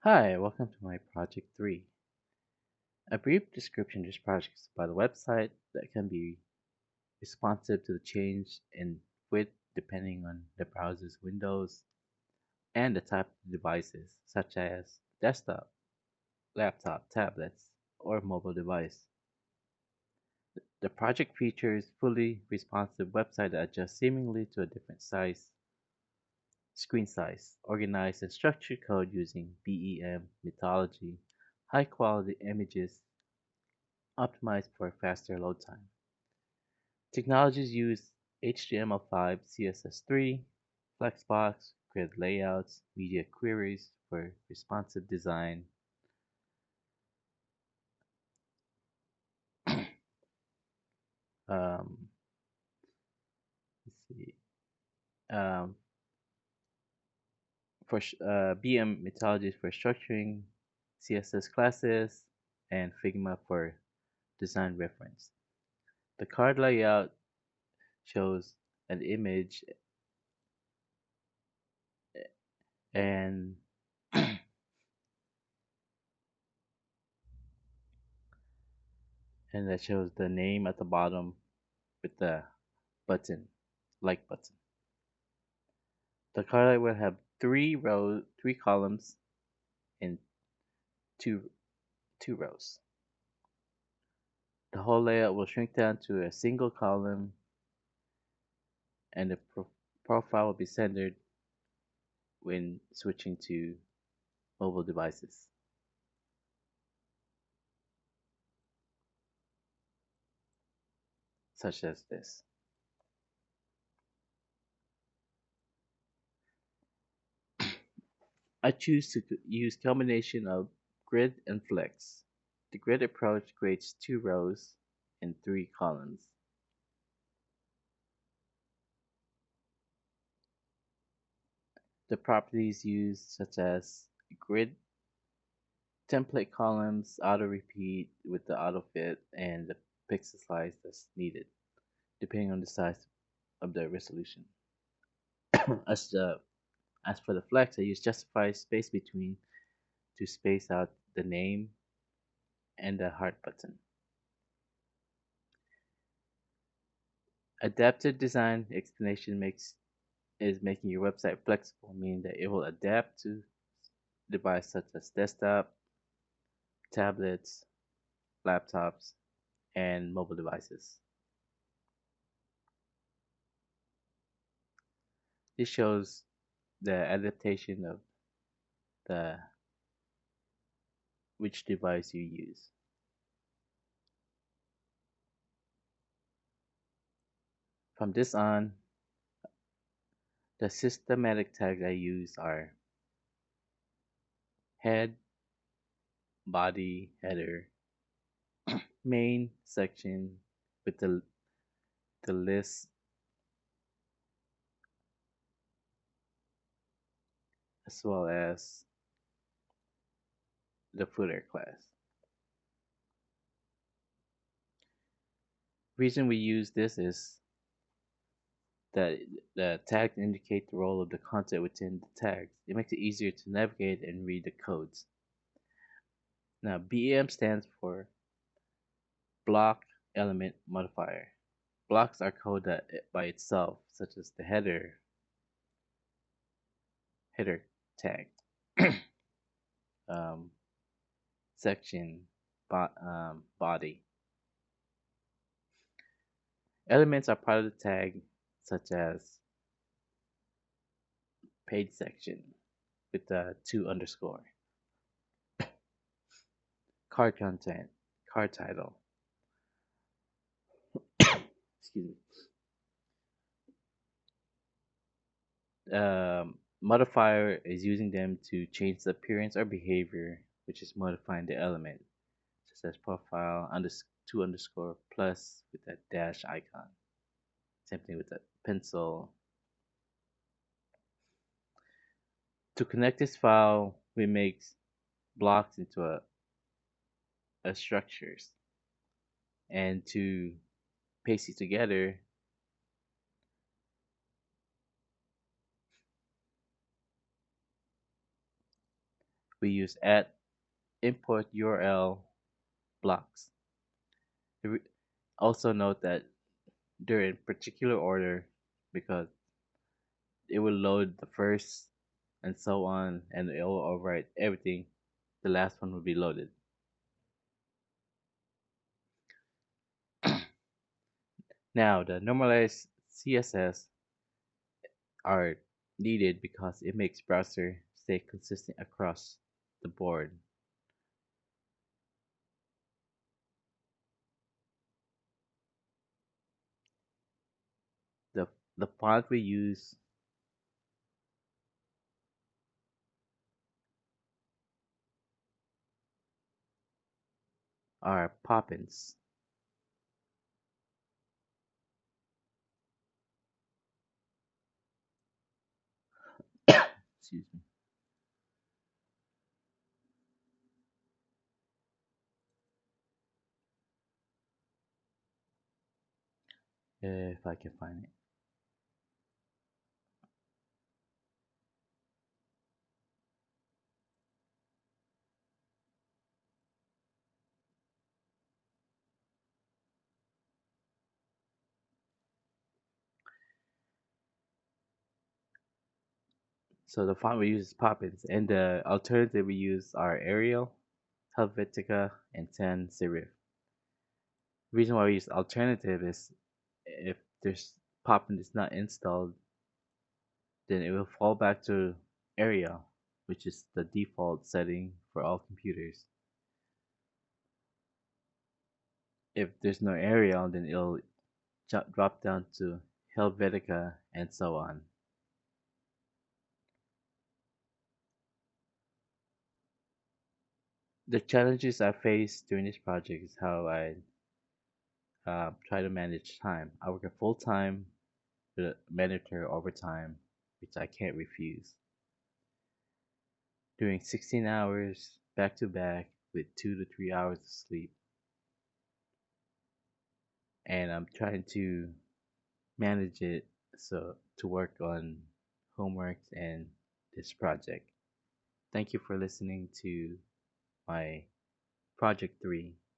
Hi, welcome to my Project 3. A brief description of this project is about a website that can be responsive to the change in width depending on the browser's windows and the type of devices, such as desktop, laptop, tablets, or mobile device. The project features fully responsive website that adjusts seemingly to a different screen size, organized and structured code using BEM methodology, high quality images optimized for faster load time. Technologies use HTML5, CSS3, Flexbox, grid layouts, media queries for responsive design. um, let's see. Um, for BM methodologies for structuring, CSS classes, and Figma for design reference. The card layout shows an image and and that shows the name at the bottom with the button, like button. The card will have three columns, and two two rows. The whole layout will shrink down to a single column, and the profile will be centered when switching to mobile devices, such as this. I choose to use combination of grid and flex. The grid approach creates two rows and three columns. The properties used, such as grid template columns, auto repeat with the auto fit, and the pixel size that's needed, depending on the size of the resolution. as the as for the flex, I use justify space between to space out the name and the heart button. Adaptive design explanation makes is making your website flexible, meaning that it will adapt to devices such as desktop, tablets, laptops, and mobile devices. This shows the adaptation of the which device you use. From this on, the systematic tags I use are head, body, header, main section with the list, as well as the footer class. Reason we use this is that the tags indicate the role of the content within the tags. It makes it easier to navigate and read the codes. Now, BEM stands for block element modifier. Blocks are code that by itself, such as the header tag, um, section, body. Elements are part of the tag, such as page section with the two underscore, card content, card title. Excuse me. Modifier is using them to change the appearance or behavior, which is modifying the element, such as profile two underscore plus with that dash icon. Same thing with the pencil. To connect this file, we make blocks into a structures, and to paste it together, we use at import URL blocks. Re- Also note that they're in particular order because it will load the first and so on, and it will overwrite everything. The last one will be loaded. Now, the normalized CSS are needed because it makes browser stay consistent across the board. The the font we use are Poppins. Excuse me. If I can find it. So the font we use is Poppins, and the alternative we use are Arial, Helvetica, and Sans Serif. The reason why we use alternative is if there's Poppin is not installed, then it will fall back to Arial, which is the default setting for all computers. If there's no Arial, then it'll drop down to Helvetica and so on. The challenges I faced during this project is how I try to manage time. I work a full time with a mandatory overtime, which I can't refuse. Doing 16 hours back to back with 2 to 3 hours of sleep, and I'm trying to manage it so to work on homeworks and this project. Thank you for listening to my project 3.